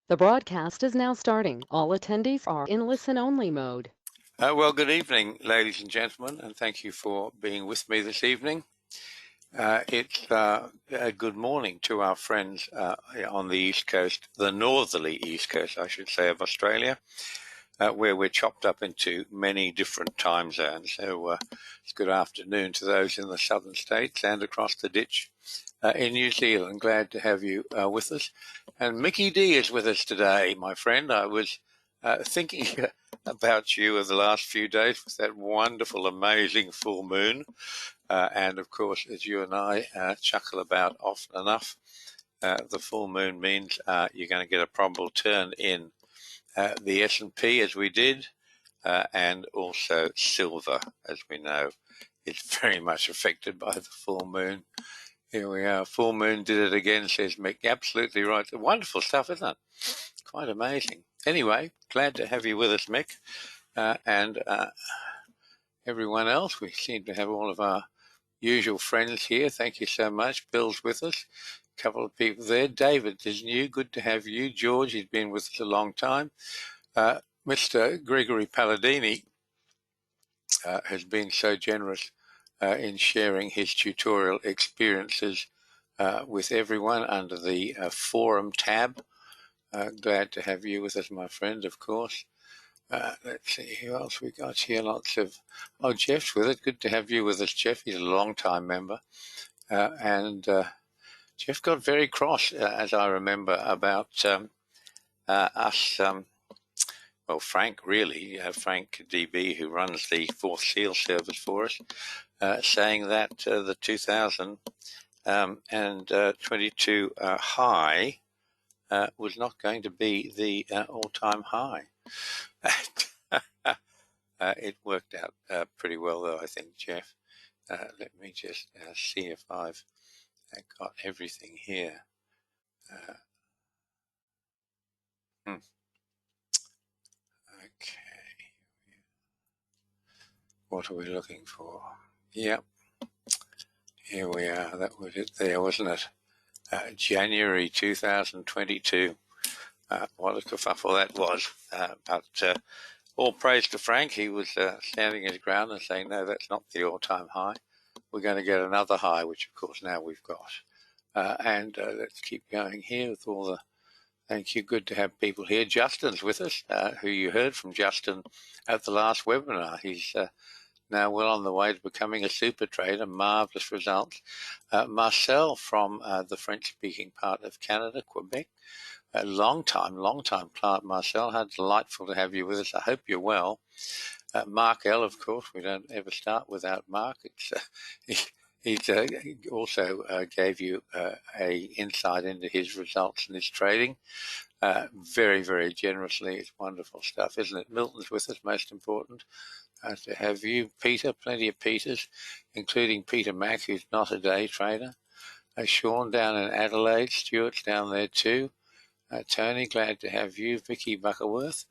The broadcast is now starting. All attendees are in listen-only mode. Well, good evening, ladies and gentlemen, and thank you for being with me this evening. It's a good morning to our friends on the East Coast, the northerly East Coast, I should say, of Australia, where we're chopped up into many different time zones. So it's good afternoon to those in the southern states and across the ditch in New Zealand. Glad to have you with us. And Mickey D is with us today, my friend. I was thinking about you of the last few days with that wonderful, amazing full moon. And of course, as you and I chuckle about often enough, the full moon means you're going to get a probable turn in the S&P, as we did, and also silver, as we know, is very much affected by the full moon. Here we are. Full moon did it again, says Mick. Absolutely right. Wonderful stuff, isn't it? Quite amazing. Anyway, glad to have you with us, Mick, and everyone else. We seem to have all of our usual friends here. Thank you so much. Bill's with us. A couple of people there. David is new. Good to have you. George, he's been with us a long time. Mr. Gregory Palladini has been so generous in sharing his tutorial experiences with everyone under the forum tab. Glad to have you with us, my friend, of course. Let's see, who else we got here? Lots of... Oh, Jeff's with it. Good to have you with us, Jeff. He's a long-time member. And Jeff got very cross, as I remember, about us... well, Frank, really, Frank DB, who runs the Fourth Seal service for us, saying that the 2022 high was not going to be the all-time high. It worked out pretty well, though, I think, Jeff. Let me just see if I've got everything here. Okay. What are we looking for? Yep. Here we are. That was it there, wasn't it? January 2022. What a kerfuffle that was. But all praise to Frank. He was standing his ground and saying, no, that's not the all-time high. We're going to get another high, which, of course, now we've got. And let's keep going here with all the... Thank you. Good to have people here. Justin's with us, who you heard from Justin at the last webinar. He's now well on the way to becoming a super trader. Marvellous results. Marcel from the French-speaking part of Canada, Quebec. A long time client, Marcel. How delightful to have you with us. I hope you're well. Mark L, of course. We don't ever start without Mark. He also gave you a insight into his results and his trading very, very generously. It's wonderful stuff, isn't it? Milton's with us, most important. To have you, Peter, plenty of Peters, including Peter Mack, who's not a day trader. Sean down in Adelaide. Stuart's down there too. Tony, glad to have you. Vicky Buckerworth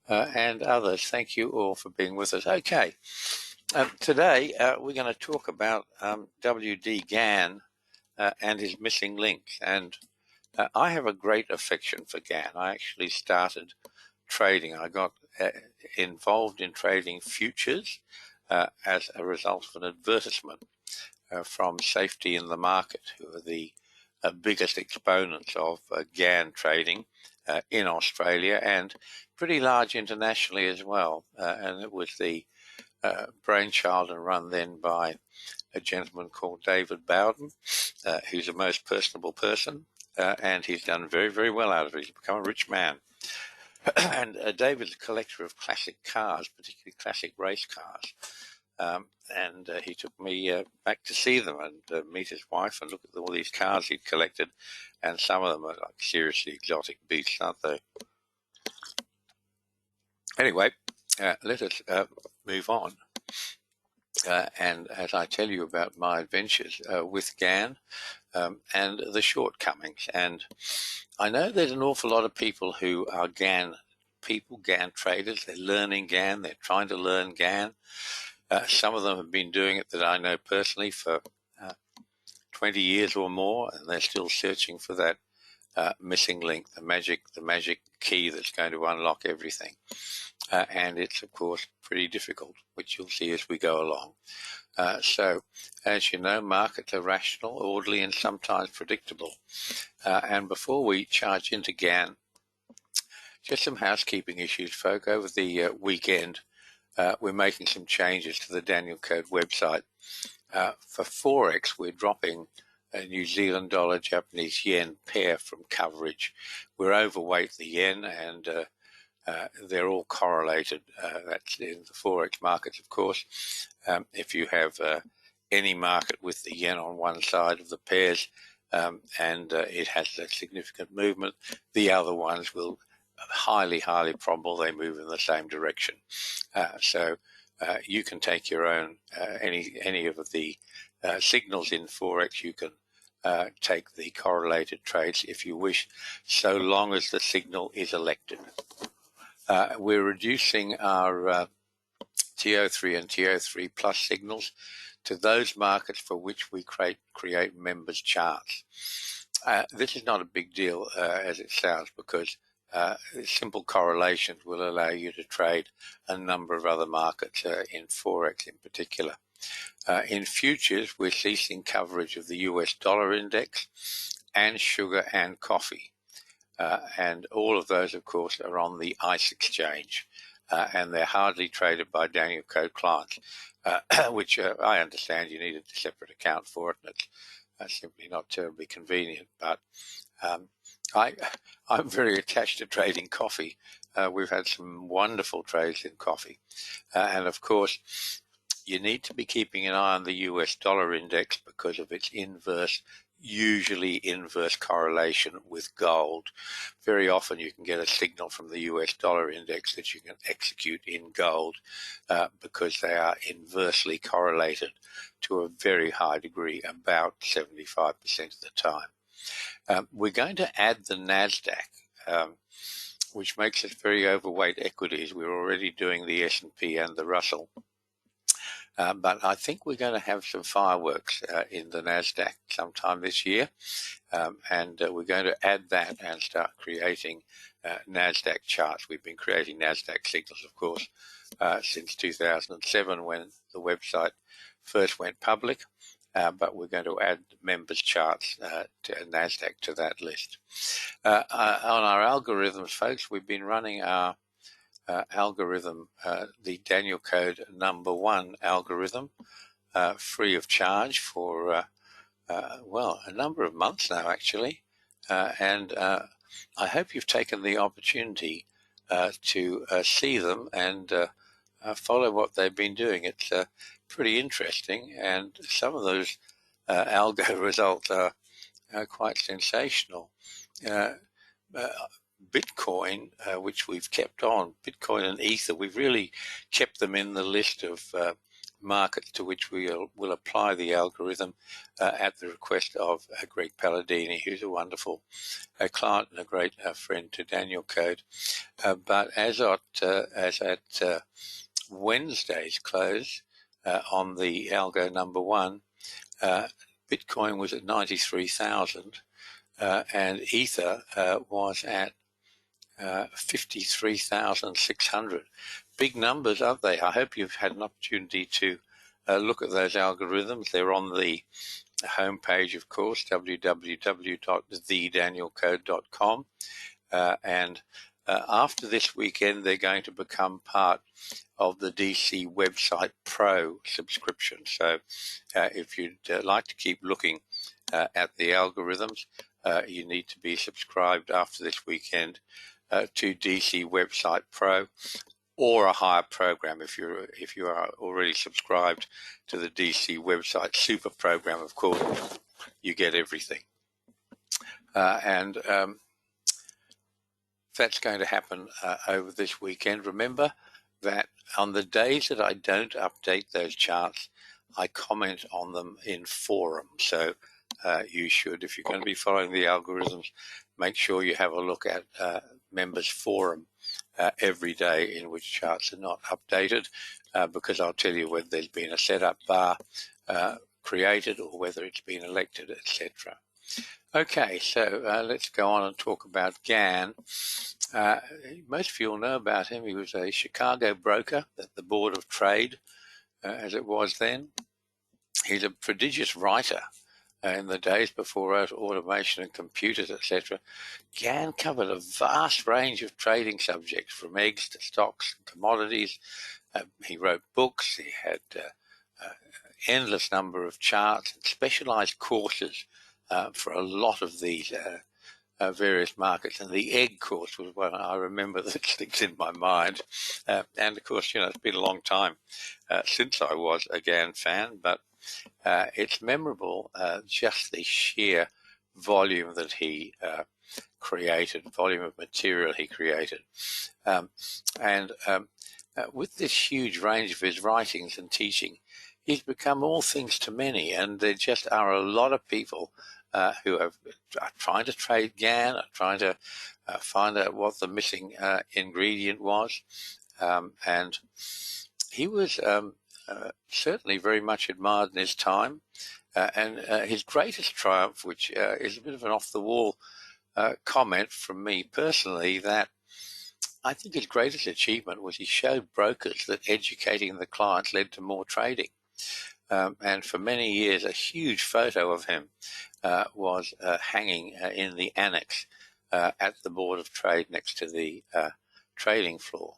and others. Thank you all for being with us. Okay. Today, we're going to talk about WD Gann and his missing links. And I have a great affection for Gann. I actually started trading. I got involved in trading futures as a result of an advertisement from Safety in the Market, who are the biggest exponents of Gann trading in Australia and pretty large internationally as well. And it was the brainchild and run then by a gentleman called David Bowden, who's a most personable person, and he's done very, very well out of it. He's become a rich man. And David's a collector of classic cars, particularly classic race cars. And he took me back to see them and meet his wife and look at all these cars he'd collected. And some of them are like seriously exotic beasts, aren't they? Anyway, let us move on. And as I tell you about my adventures with Gann and the shortcomings. And I know there's an awful lot of people who are Gann people, Gann traders. They're learning Gann. They're trying to learn Gann. Some of them have been doing it that I know personally for 20 years or more, and they're still searching for that missing link, the magic key that's going to unlock everything. And it's, of course, pretty difficult, which you'll see as we go along. So, as you know, markets are rational, orderly, and sometimes predictable. And before we charge into Gann, just some housekeeping issues, folk. Over the weekend, we're making some changes to the Danielcode website. For Forex, we're dropping a New Zealand dollar, Japanese yen pair from coverage. We're overweight the yen, and they're all correlated. That's in the Forex markets, of course. If you have any market with the yen on one side of the pairs and it has a significant movement, the other ones will highly probable they move in the same direction. So you can take your own, any of the signals in Forex. You can take the correlated trades if you wish, so long as the signal is elected. We're reducing our TO3 and TO3 plus signals to those markets for which we create members charts. This is not a big deal as it sounds, because simple correlations will allow you to trade a number of other markets in Forex in particular. In futures, we're ceasing coverage of the US dollar index and sugar and coffee. And all of those, of course, are on the ICE exchange, and they're hardly traded by Danielcode clients, which I understand you need a separate account for it, and it's simply not terribly convenient. But I'm very attached to trading coffee. We've had some wonderful trades in coffee. And of course, you need to be keeping an eye on the US dollar index because of its usually inverse correlation with gold. Very often you can get a signal from the US dollar index that you can execute in gold because they are inversely correlated to a very high degree, about 75% of the time. We're going to add the NASDAQ, which makes us very overweight equities. We're already doing the S&P and the Russell. But I think we're going to have some fireworks in the NASDAQ sometime this year, and we're going to add that and start creating NASDAQ charts. We've been creating NASDAQ signals, of course, since 2007 when the website first went public, but we're going to add members charts to NASDAQ to that list. On our algorithms, folks, we've been running our algorithm, the Danielcode #1 algorithm, free of charge for, well, a number of months now, actually. And I hope you've taken the opportunity to see them and follow what they've been doing. It's pretty interesting, and some of those algo results are quite sensational. Bitcoin, which we've kept on, Bitcoin and Ether, we've really kept them in the list of markets to which we will apply the algorithm at the request of Greg Palladini, who's a wonderful client and a great friend to Danielcode. But as at Wednesday's close on the algo #1, Bitcoin was at 93,000 and Ether was at 53,600. Big numbers, aren't they? I hope you've had an opportunity to look at those algorithms. They're on the homepage, of course, www.thedanielcode.com. And after this weekend, they're going to become part of the DC Website Pro subscription. So if you'd like to keep looking at the algorithms, you need to be subscribed after this weekend to DC Website Pro, or a higher program. If you are already subscribed to the DC Website Super program, of course, you get everything. And that's going to happen over this weekend. Remember that on the days that I don't update those charts, I comment on them in forum. So you should, if you're going to be following the algorithms, make sure you have a look at members forum every day in which charts are not updated, because I'll tell you whether there's been a setup bar created or whether it's been elected, etc. Okay, so let's go on and talk about Gann. Most of you will know about him. He was a Chicago broker at the Board of Trade, as it was then. He's a prodigious writer. In the days before automation and computers, etc., Gann covered a vast range of trading subjects, from eggs to stocks and commodities. He wrote books. He had endless number of charts and specialized courses for a lot of these various markets. And the egg course was one I remember that sticks in my mind. And of course, it's been a long time since I was a Gann fan, but it's memorable, just the sheer volume that he created, volume of material he created. With this huge range of his writings and teaching, he's become all things to many, and there just are a lot of people who are trying to trade Gann, are trying to find out what the missing ingredient was. And he was certainly very much admired in his time. And his greatest triumph, which is a bit of an off-the-wall comment from me personally, that I think his greatest achievement was he showed brokers that educating the clients led to more trading. And for many years, a huge photo of him was hanging in the annex at the Board of Trade next to the trading floor.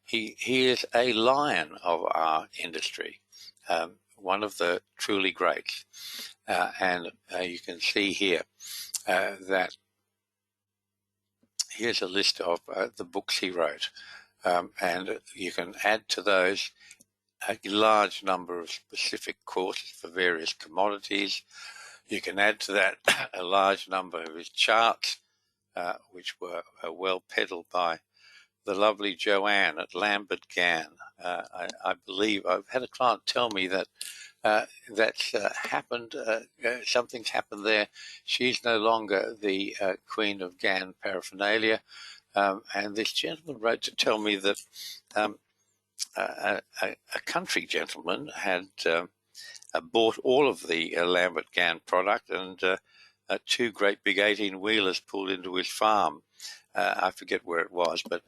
He is a lion of our industry, one of the truly greats. And you can see here that here's a list of the books he wrote. And you can add to those a large number of specific courses for various commodities. You can add to that a large number of his charts, which were well peddled by the lovely Joanne at WD Gann. I believe I've had a client tell me that that's happened. Something's happened there. She's no longer the queen of Gann paraphernalia. And this gentleman wrote to tell me that a country gentleman had bought all of the WD Gann product, and two great big 18-wheelers pulled into his farm. I forget where it was, but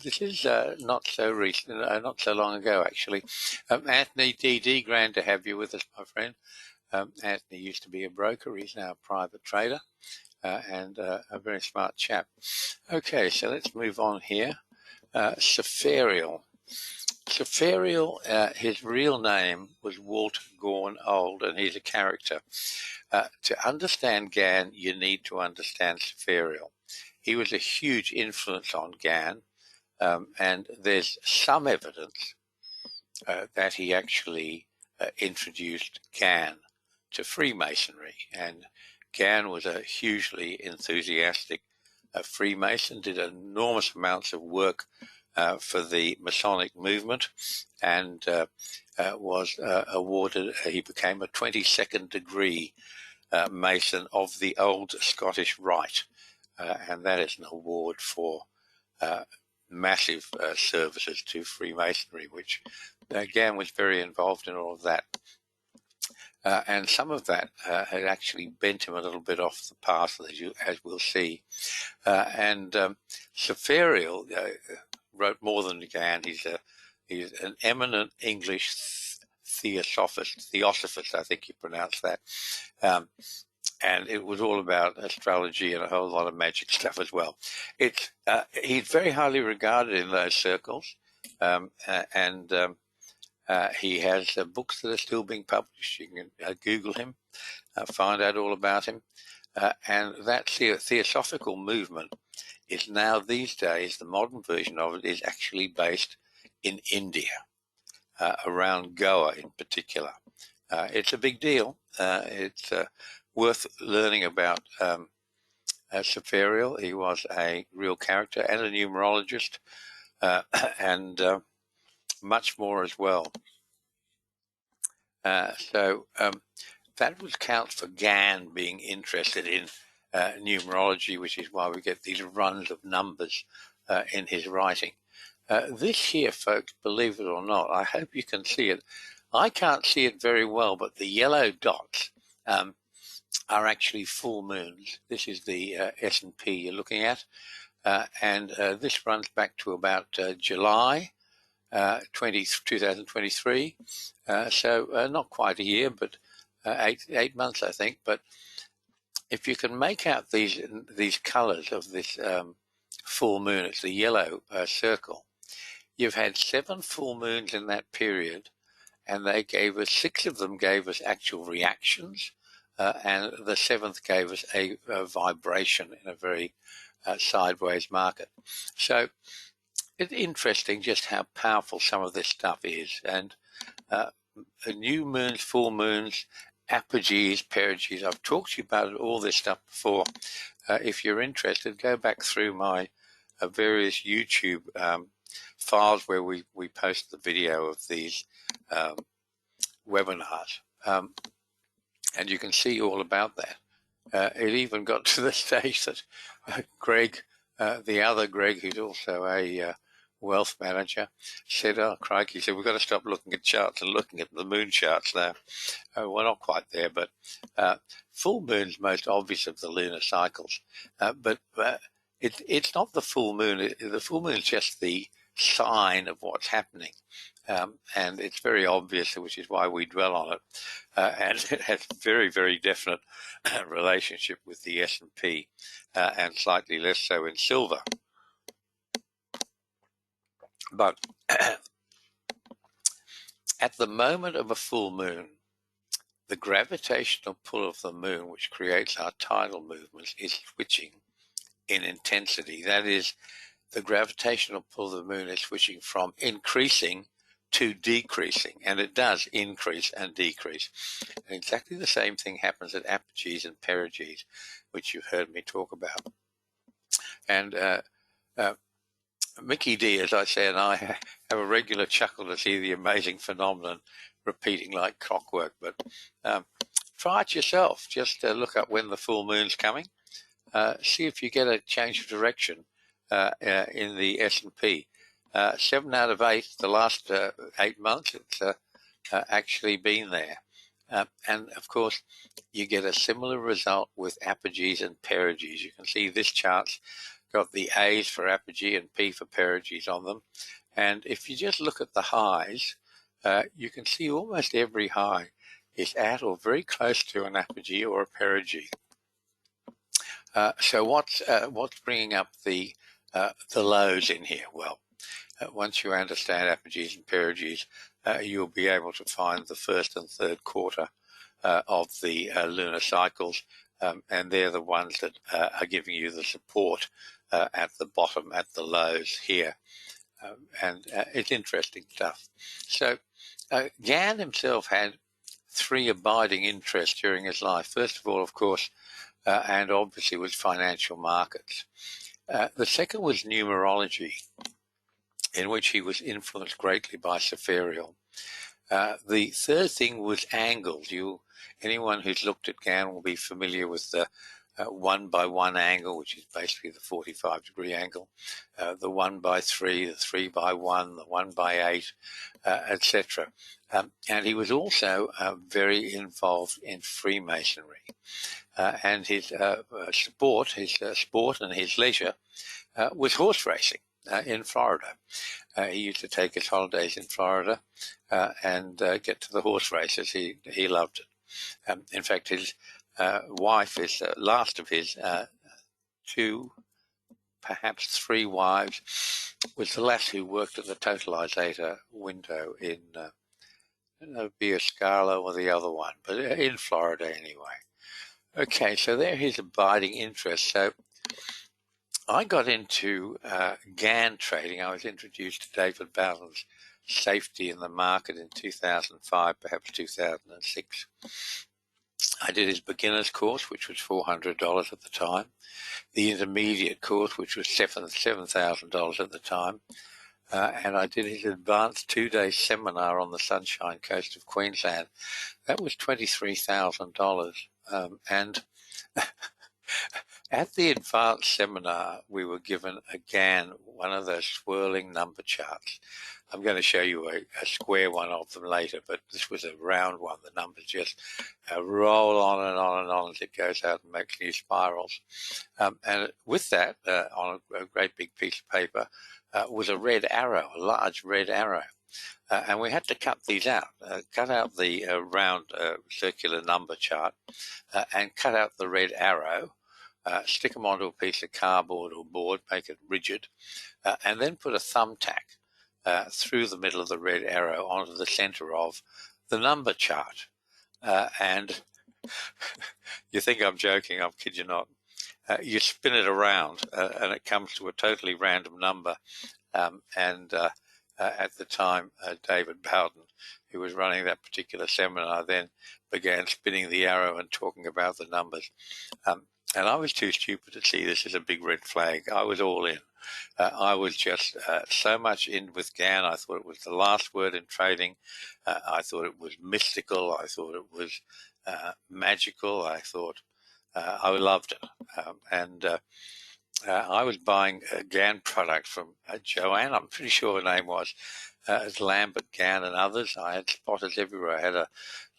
this is not so recent, not so long ago, actually. Anthony D.D., grand to have you with us, my friend. Anthony used to be a broker. He's now a private trader and a very smart chap. Okay, so let's move on here. Sepharial. Sepharial, his real name was Walter Gorn Old, and he's a character. To understand Gann, you need to understand Sepharial. He was a huge influence on Gann, and there's some evidence that he actually introduced Gann to Freemasonry. And Gann was a hugely enthusiastic Freemason, did enormous amounts of work for the Masonic movement, and was awarded, he became a 22nd degree Mason of the Old Scottish Rite. And that is an award for massive services to Freemasonry, which Gann was very involved in all of that. And some of that had actually bent him a little bit off the path, as we'll see. And Sepharial wrote more than Gann. He's an eminent English theosophist, I think you pronounce that. And it was all about astrology and a whole lot of magic stuff as well. He's very highly regarded in those circles, and he has books that are still being published. You can Google him, find out all about him. And that theosophical movement is now, these days, the modern version of it is actually based in India, around Goa in particular. It's a big deal. It's worth learning about Sepharial. He was a real character and a numerologist, and much more as well. So that would count for Gann being interested in numerology, which is why we get these runs of numbers in his writing. This here, folks, believe it or not, I hope you can see it. I can't see it very well, but the yellow dots are actually full moons. This is the S&P you're looking at, and this runs back to about July 2023, so not quite a year, but 8 months, I think. But if you can make out these colors of this full moon, it's the yellow circle. You've had 7 full moons in that period, and they gave us 6 of them gave us actual reactions, and the 7th gave us a vibration in a very sideways market. So it's interesting just how powerful some of this stuff is. And new moons, full moons, apogees, perigees, I've talked to you about all this stuff before. If you're interested, go back through my various YouTube files where we post the video of these webinars, and you can see all about that. It even got to the stage that Greg, the other Greg, who's also a wealth manager, said, "Oh, crikey," he said, "we've got to stop looking at charts and looking at the moon charts now." We're not quite there, but full moon's most obvious of the lunar cycles. But it's not the full moon. The full moon is just the sign of what's happening. And it's very obvious, which is why we dwell on it. And it has very, very definite relationship with the S&P, and slightly less so in silver. But at the moment of a full moon, the gravitational pull of the moon, which creates our tidal movements, is switching in intensity. That is, the gravitational pull of the moon is switching from increasing to decreasing, and it does increase and decrease. And exactly the same thing happens at apogees and perigees, which you've heard me talk about. And Mickey D, as I say, and I have a regular chuckle to see the amazing phenomenon repeating like clockwork. But try it yourself. Just look up when the full moon's coming. See if you get a change of direction in the S&P. 7 out of 8, the last 8 months, it's actually been there. And of course, you get a similar result with apogees and perigees. You can see this chart's got the A's for apogee and P for perigees on them. And if you just look at the highs, you can see almost every high is at or very close to an apogee or a perigee. So what's bringing up the lows in here? Well, once you understand apogees and perigees, you'll be able to find the first and third quarter of the lunar cycles, and they're the ones that are giving you the support at the bottom, at the lows here. And it's interesting stuff. So Gann himself had 3 abiding interests during his life. First of all, of course, and obviously was financial markets. The second was numerology, in which he was influenced greatly by Sepharial. The third thing was angles. Anyone who's looked at Gann will be familiar with the 1-by-1 angle, which is basically the 45-degree angle, the 1-by-3, the 3-by-1, the 1-by-8, etc. And he was also very involved in Freemasonry. And his sport and his leisure was horse racing in Florida. He used to take his holidays in Florida and get to the horse races. He loved it. In fact, his wife is the last of his 2, perhaps 3 wives, was the lass who worked at the totalizator window in, I don't know, Via Scala or the other one, but in Florida anyway. Okay, so there his abiding interest. So I got into Gann trading. I was introduced to David Bowden's Safety in the Market in 2005, perhaps 2006. I did his beginner's course, which was $400 at the time. The intermediate course, which was $7,000 at the time. And I did his advanced 2-day seminar on the Sunshine Coast of Queensland. That was $23,000. And At the advanced seminar, we were given a Gann, one of those swirling number charts. I'm going to show you a square one of them later, but this was a round one. The numbers just roll on and on and on as it goes out and makes new spirals. And with that, on a great big piece of paper, was a red arrow, a large red arrow. And we had to cut these out, cut out the round circular number chart and cut out the red arrow, stick them onto a piece of cardboard or board, make it rigid, and then put a thumbtack through the middle of the red arrow onto the center of the number chart. And you think I'm joking, I kid you not. You spin it around and it comes to a totally random number. At the time, David Bowden, who was running that particular seminar, then began spinning the arrow and talking about the numbers. And I was too stupid to see this as a big red flag. I was all in. I was just so much in with Gann. I thought it was the last word in trading. I thought it was mystical. I thought it was magical. I thought I loved it. I was buying a Gann product from Joanne, I'm pretty sure her name was, as Lambert, Gann and others. I had spotters everywhere. I had a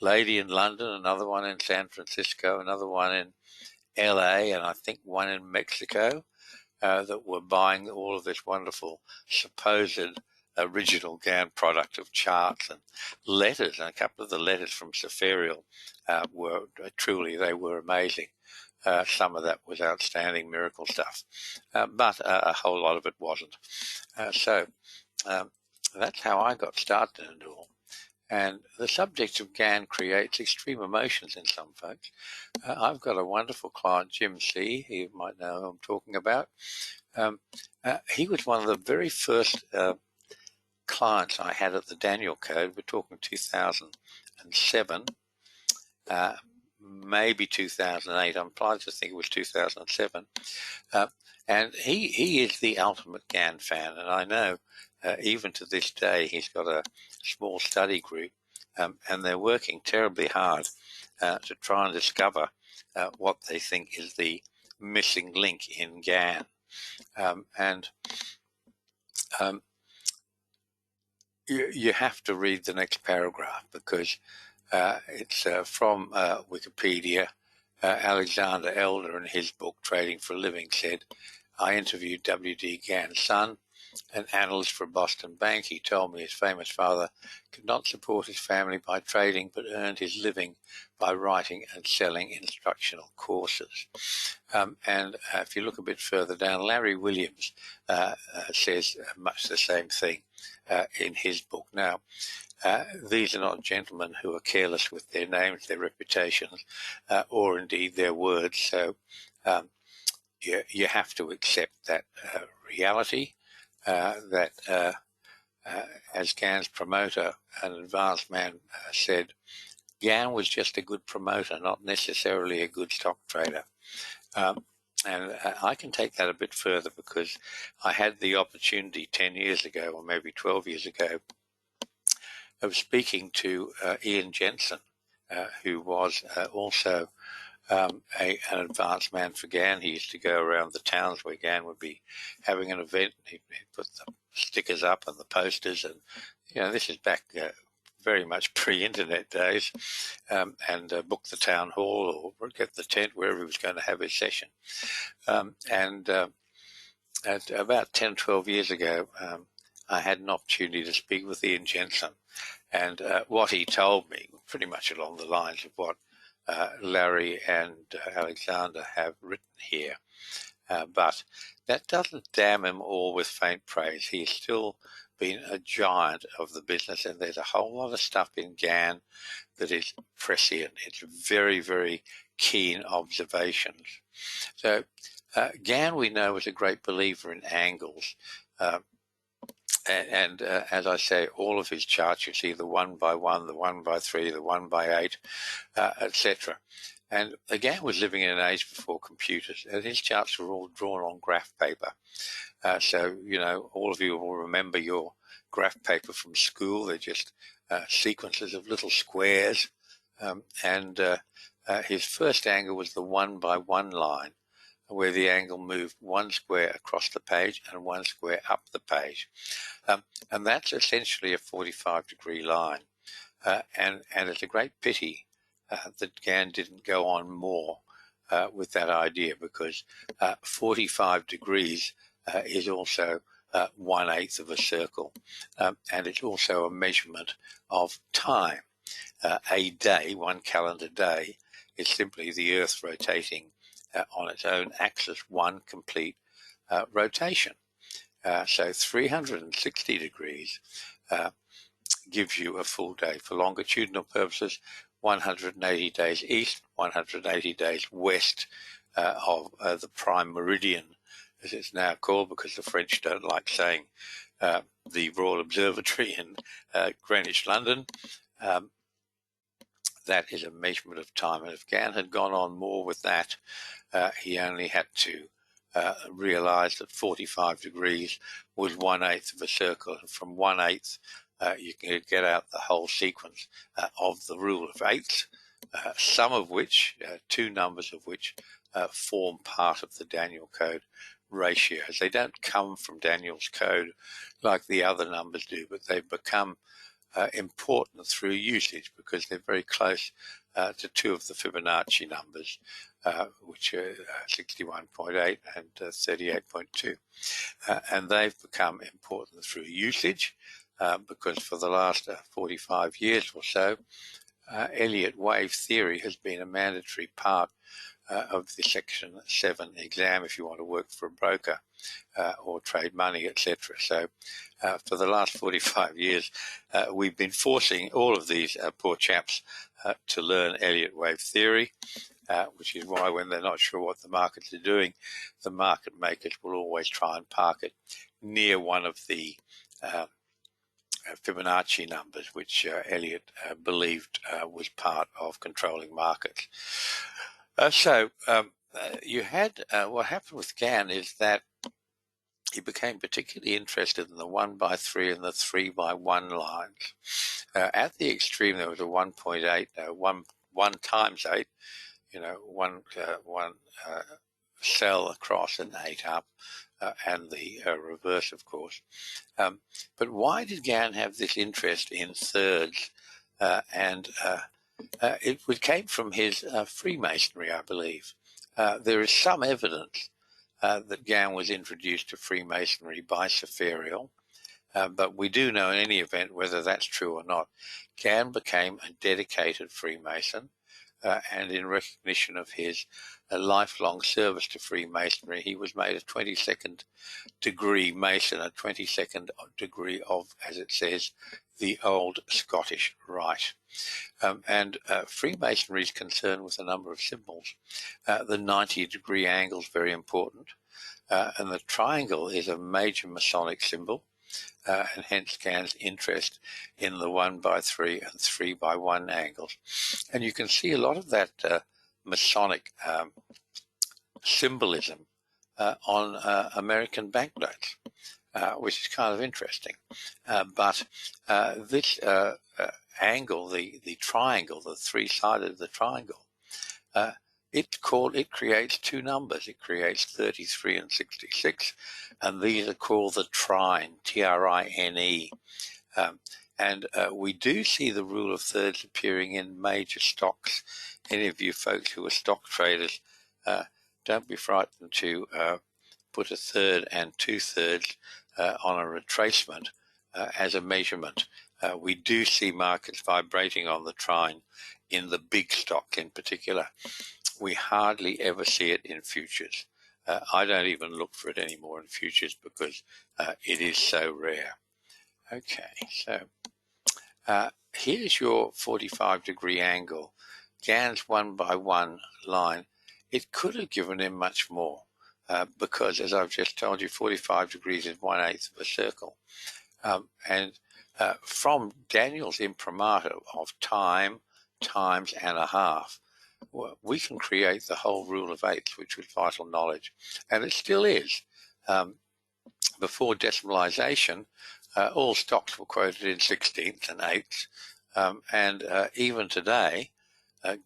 lady in London, another one in San Francisco, another one in LA, and I think one in Mexico, that were buying all of this wonderful supposed original Gann product of charts and letters. And a couple of the letters from Sepharial were truly, they were amazing. Some of that was outstanding miracle stuff, but a whole lot of it wasn't. So that's how I got started in it all. And the subject of Gann creates extreme emotions in some folks. I've got a wonderful client, Jim C., you might know who I'm talking about. He was one of the very first clients I had at the Danielcode. We're talking 2007. Maybe 2008. I'm inclined to think it was 2007. And he is the ultimate Gann fan. And I know even to this day, he's got a small study group and they're working terribly hard to try and discover what they think is the missing link in Gann. You have to read the next paragraph because it's from Wikipedia. Alexander Elder, in his book Trading for a Living, said, I interviewed WD Gann's son, an analyst for a Boston bank. He told me his famous father could not support his family by trading, but earned his living by writing and selling instructional courses. If you look a bit further down, Larry Williams says much the same thing in his book. Now, these are not gentlemen who are careless with their names, their reputations, or indeed their words. So you have to accept that reality, that as Gann's promoter, an advanced man, said, Gann was just a good promoter, not necessarily a good stock trader. And I can take that a bit further because I had the opportunity 10 years ago, or maybe 12 years ago, of speaking to Ian Jensen, who was also an advanced man for Gann. He used to go around the towns where Gann would be having an event. He'd put the stickers up and the posters, and this is back very much pre-internet days, and book the town hall or get the tent wherever he was going to have his session. At about 10, 12 years ago, I had an opportunity to speak with Ian Jensen, and what he told me, pretty much along the lines of what Larry and Alexander have written here. But that doesn't damn him all with faint praise. He's still been a giant of the business, and there's a whole lot of stuff in Gann that is prescient. It's very, very keen observations. So Gann, we know, was a great believer in angles. And as I say, all of his charts, you see the 1 by 1, the 1 by 3, the 1 by 8, etc. And Gann was living in an age before computers, and his charts were all drawn on graph paper. So, all of you will remember your graph paper from school. They're just sequences of little squares. His first angle was the 1 by 1 line. where the angle moved 1 square across the page and 1 square up the page. And that's essentially a 45-degree line. And it's a great pity that Gann didn't go on more with that idea, because 45 degrees is also 1/8 of a circle, and it's also a measurement of time. A day, one calendar day, is simply the Earth rotating on its own axis, one complete rotation. So 360 degrees gives you a full day. For longitudinal purposes, 180 days east, 180 days west of the prime meridian, as it's now called, because the French don't like saying the Royal Observatory in Greenwich, London. That is a measurement of time. And if Gann had gone on more with that, he only had to realize that 45 degrees was 1/8 of a circle. And from 1/8, you can get out the whole sequence of the rule of eighths, some of which, two numbers of which, form part of the Danielcode ratios. They don't come from Daniel's code like the other numbers do, but they've become important through usage because they're very close to two of the Fibonacci numbers, which are 61.8 and 38.2. And they've become important through usage because for the last 45 years or so, Elliott wave theory has been a mandatory part of the Section 7 exam if you want to work for a broker or trade money, etc. So for the last 45 years, we've been forcing all of these poor chaps to learn Elliott wave theory, which is why when they're not sure what the markets are doing, the market makers will always try and park it near one of the Fibonacci numbers, which Elliott believed was part of controlling markets. You had what happened with Gann is that he became particularly interested in the 1/3 and the 3/1 lines. At the extreme, there was a 1.8, 1 times 8, one cell across and 8 up, and the reverse, of course. But why did Gann have this interest in thirds? It came from his Freemasonry, I believe. There is some evidence that Gann was introduced to Freemasonry by Sepharial, but we do know in any event, whether that's true or not, Gann became a dedicated Freemason, and in recognition of his lifelong service to Freemasonry, he was made a 22nd degree Mason, a 22nd degree of, as it says, the old Scottish Rite. And Freemasonry is concerned with a number of symbols. The 90-degree angle is very important, and the triangle is a major Masonic symbol, and hence Gann's interest in the 1/3 and 3/1 angles. And you can see a lot of that Masonic symbolism on American banknotes, which is kind of interesting. But this angle, the triangle, the three-sided of the triangle, it creates two numbers. It creates 33 and 66, and these are called the trine, T-R-I-N-E. And we do see the rule of thirds appearing in major stocks. Any of you folks who are stock traders, don't be frightened to put 1/3 and 2/3 on a retracement as a measurement. We do see markets vibrating on the trine in the big stock in particular. We hardly ever see it in futures. I don't even look for it anymore in futures because it is so rare. Okay, so here's your 45-degree angle. Gann's 1/1 line. It could have given him much more because, as I've just told you, 45 degrees is 1/8 of a circle. And from Daniel's imprimatur of time, times, and a half, we can create the whole rule of eighths, which was vital knowledge. And it still is. Before decimalization, all stocks were quoted in 16ths and 8ths. And even today,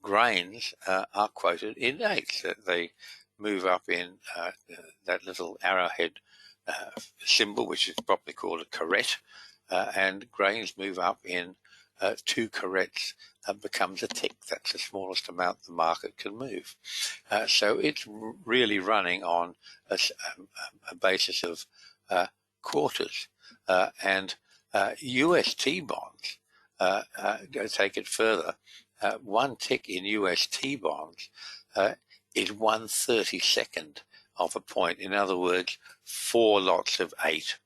grains are quoted in 8ths. They move up in that little arrowhead symbol, which is properly called a caret, and grains move up in 2 carets and becomes a tick. That's the smallest amount the market can move. So it's really running on a basis of quarters. And UST bonds take it further. 1 tick in UST bonds is 1/32 of a point. In other words, 4 lots of 8.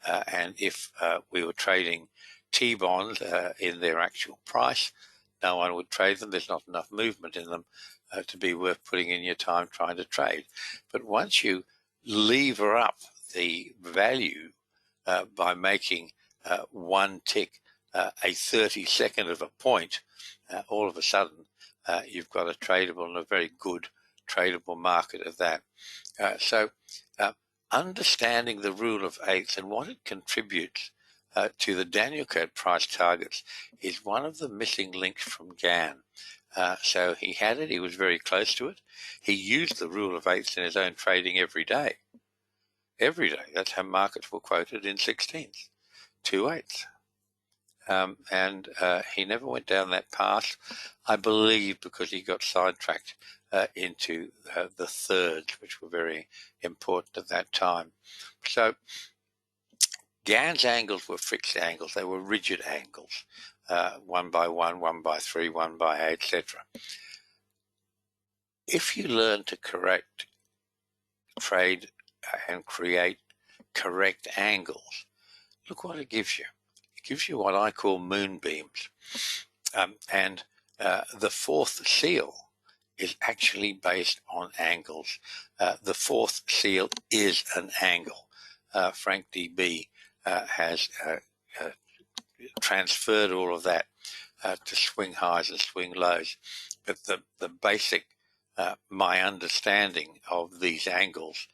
And if we were trading T-bonds in their actual price, no one would trade them. There's not enough movement in them to be worth putting in your time trying to trade. But once you lever up the value by making 1 tick a 32nd of a point, all of a sudden you've got a tradable and a very good tradable market of that. So understanding the rule of 8ths and what it contributes to the Danielcode price targets is one of the missing links from Gann. So he had it, he was very close to it. He used the rule of 8ths in his own trading every day. Every day. That's how markets were quoted in 16ths, 2/8. And he never went down that path, I believe, because he got sidetracked into the thirds, which were very important at that time. So Gann's angles were fixed angles. They were rigid angles, 1 by 1, 1 by 3, 1 by 8, etc. If you learn to correct, trade, and create correct angles, look what it gives you. It gives you what I call moonbeams. And the 4th seal is actually based on angles. The 4th seal is an angle. Frank DB has transferred all of that to swing highs and swing lows. But the basic, my understanding of these angles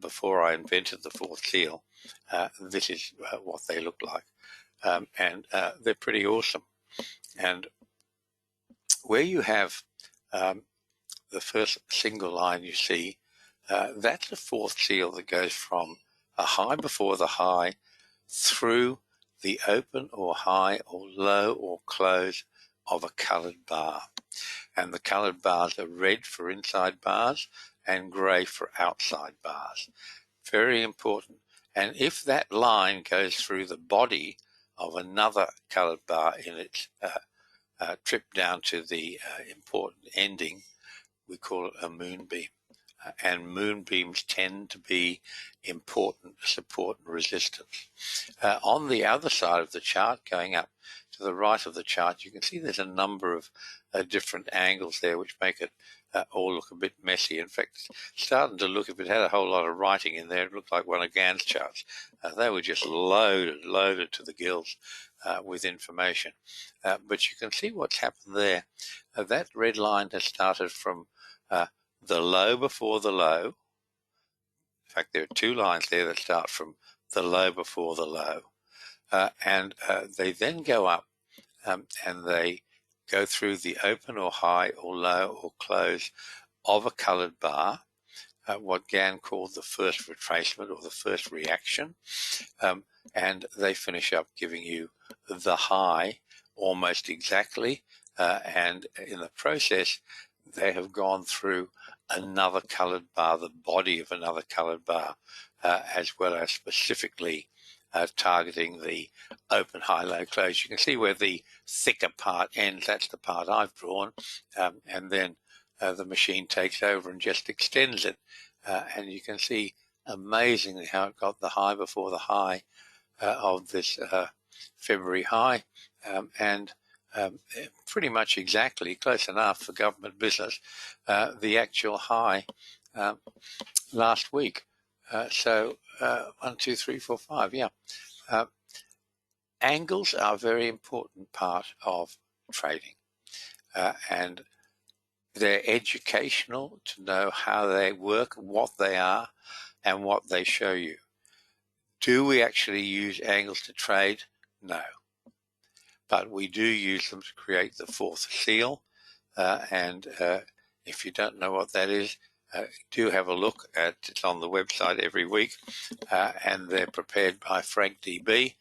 before I invented the 4th seal, this is what they look like. And they're pretty awesome. And where you have the first single line you see, that's the 4th seal that goes from a high before the high through the open or high or low or close of a coloured bar. And the coloured bars are red for inside bars and grey for outside bars. Very important. And if that line goes through the body of another coloured bar in its trip down to the important ending, we call it a moonbeam. And moonbeams tend to be important support and resistance. On the other side of the chart, going up to the right of the chart, you can see there's a number of different angles there which make it all look a bit messy. In fact, it's starting to look, if it had a whole lot of writing in there, it looked like one of Gann's charts. They were just loaded to the gills with information. But you can see what's happened there. That red line has started from the low before the low. In fact, there are 2 lines there that start from the low before the low. And they then go up and they go through the open or high or low or close of a coloured bar, what Gann called the first retracement or the first reaction. And they finish up giving you the high almost exactly. And in the process, they have gone through another coloured bar, the body of another coloured bar, as well as specifically targeting the open, high, low, close. You can see where the thicker part ends. That's the part I've drawn. And then the machine takes over and just extends it. And you can see amazingly how it got the high before the high of this February high. And pretty much exactly, close enough for government business, the actual high last week. So 1, 2, 3, 4, 5, yeah. Angles are a very important part of trading, and they're educational to know how they work, what they are, and what they show you. Do we actually use angles to trade? No. But we do use them to create the 4th seal, and if you don't know what that is, do have a look at it's on the website every week, and they're prepared by Frank DB,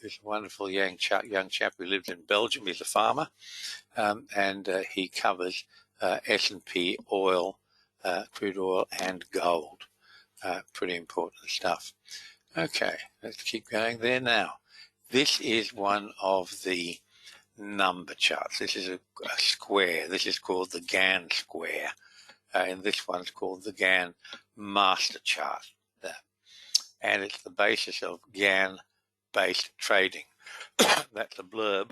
who's a wonderful young chap who lives in Belgium. He's a farmer, and he covers S&P oil, crude oil, and gold. Pretty important stuff. Okay, let's keep going there now. This is one of the number charts. This is a square. This is called the Gann square. And this one's called the Gann master chart. And it's the basis of Gann-based trading. That's a blurb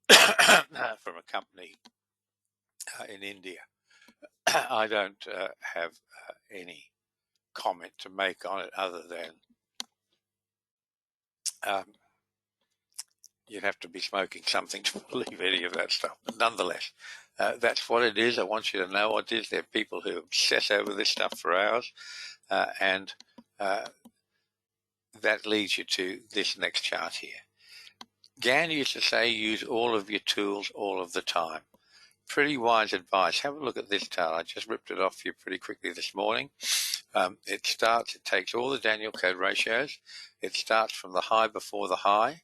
from a company in India. I don't have any comment to make on it other than you'd have to be smoking something to believe any of that stuff. But nonetheless, that's what it is. I want you to know what it is. There are people who obsess over this stuff for hours, and that leads you to this next chart here. Gann used to say, use all of your tools all of the time. Pretty wise advice. Have a look at this chart. I just ripped it off for you pretty quickly this morning. It takes all the Danielcode ratios. It starts from the high before the high.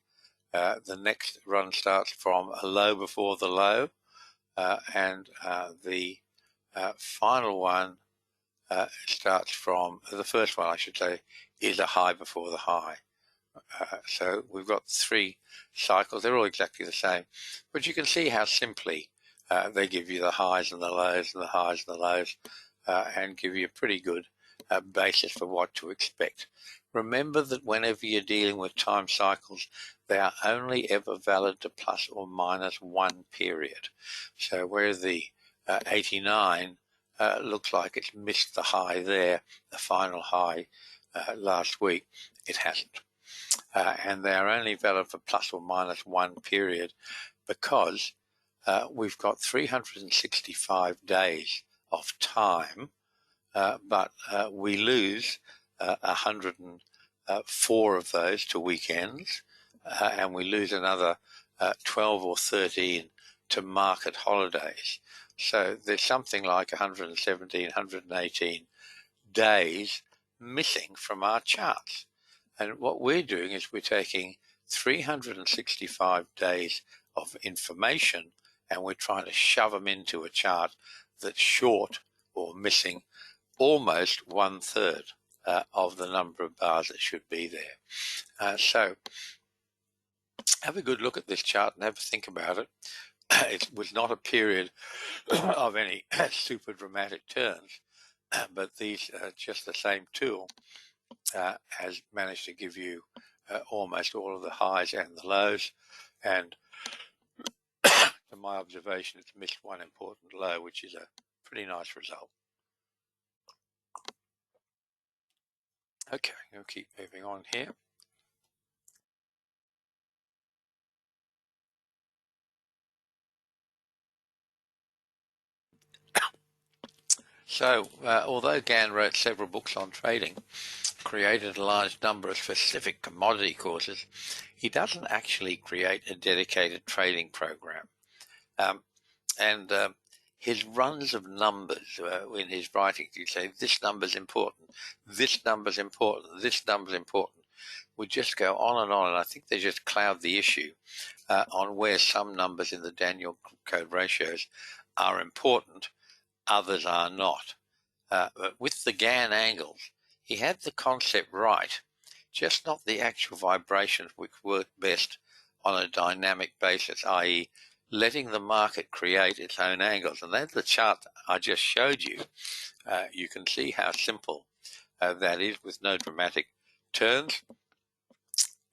The next run starts from a low before the low, and the final one starts from, the first one I should say, is a high before the high. So we've got 3 cycles. They're all exactly the same, but you can see how simply they give you the highs and the lows and the highs and the lows, and give you a pretty good basis for what to expect. Remember that whenever you're dealing with time cycles, they are only ever valid to plus or minus 1 period. So where the 89 looks like it's missed the high there, the final high last week, it hasn't. And they are only valid for plus or minus 1 period because we've got 365 days of time, but we lose 104 of those to weekends, and we lose another 12 or 13 to market holidays. So there's something like 117, 118 days missing from our charts. And what we're doing is we're taking 365 days of information and we're trying to shove them into a chart that's short or missing almost 1/3 of the number of bars that should be there. So have a good look at this chart and have a think about it. It was not a period of any super dramatic turns, but these just the same tool has managed to give you almost all of the highs and the lows, and to my observation it's missed one important low, which is a pretty nice result. Okay, we'll keep moving on here. So, although Gann wrote several books on trading, created a large number of specific commodity courses, he doesn't actually create a dedicated trading program. His runs of numbers in his writings, he'd say, this number's important, this number's important, this number's important, would just go on, and I think they just cloud the issue on where some numbers in the Danielcode ratios are important, others are not. But with the Gann angles, he had the concept right, just not the actual vibrations which work best on a dynamic basis, i.e. letting the market create its own angles. And that's the chart I just showed you. You can see how simple that is with no dramatic turns.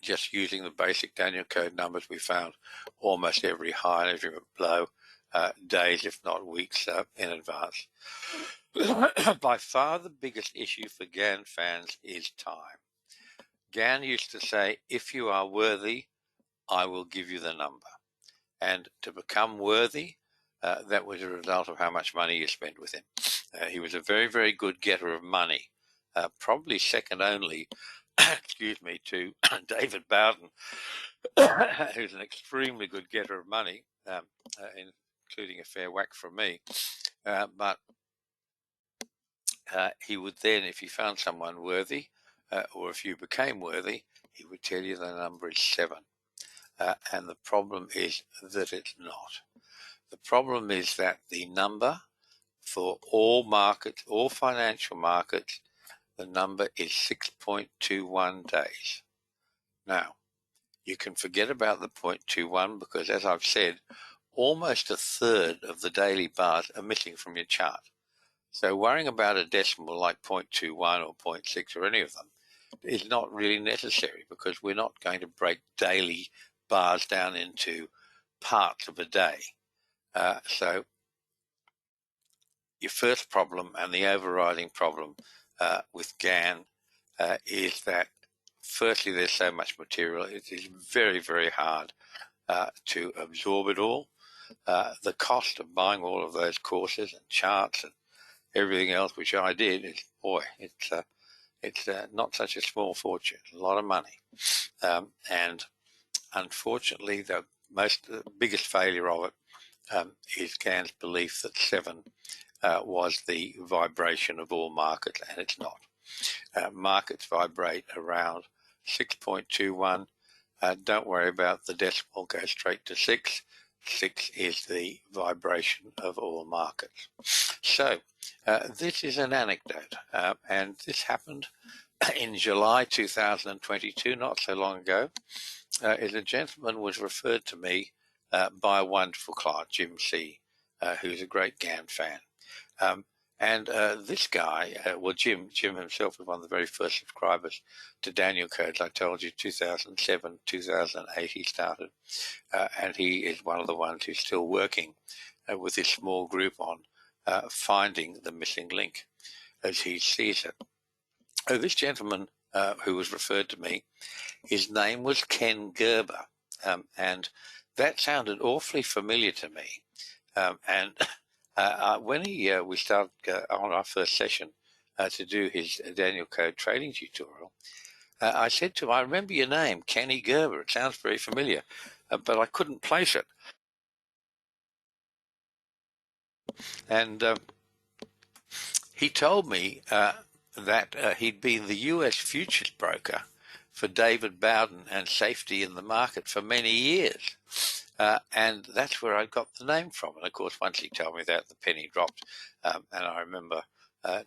Just using the basic Danielcode numbers, we found almost every high and every low days, if not weeks, in advance. By far the biggest issue for Gann fans is time. Gann used to say, if you are worthy, I will give you the number. And to become worthy, that was a result of how much money you spent with him. He was a very, very good getter of money, probably second only, excuse me, to David Bowden, who's an extremely good getter of money, including a fair whack from me. But he would then, if he found someone worthy, or if you became worthy, he would tell you the number is 7. And the problem is that it's not. The problem is that the number for all markets, all financial markets, the number is 6.21 days. Now, you can forget about the 0.21 because, as I've said, almost a third of the daily bars are missing from your chart. So worrying about a decimal like 0.21 or 0.6 or any of them is not really necessary because we're not going to break daily bars down into parts of a day. So your first problem and the overriding problem with Gann is that firstly there's so much material, it is very, very hard to absorb it all. The cost of buying all of those courses and charts and everything else, which I did, is, boy, it's not such a small fortune, a lot of money. And unfortunately, the biggest failure of it is Gann's belief that 7 was the vibration of all markets, and it's not. Markets vibrate around 6.21. Don't worry about the decimal, go straight to 6. 6 is the vibration of all markets. So this is an anecdote, and this happened in July 2022, not so long ago. Is a gentleman was referred to me by a wonderful client, Jim C., who's a great Gann fan. And this guy, Jim himself was one of the very first subscribers to Danielcode. I told you 2007, 2008 he started, and he is one of the ones who's still working with this small group on finding the missing link as he sees it. This gentleman who was referred to me, his name was Ken Gerber, and that sounded awfully familiar to me. And when we started on our first session to do his Danielcode trading tutorial, I said to him, I remember your name, Kenny Gerber. It sounds very familiar, but I couldn't place it. And he told me that he'd been the US futures broker for David Bowden and Safety in the Market for many years. And that's where I got the name from. And of course, once he told me that, the penny dropped. And I remember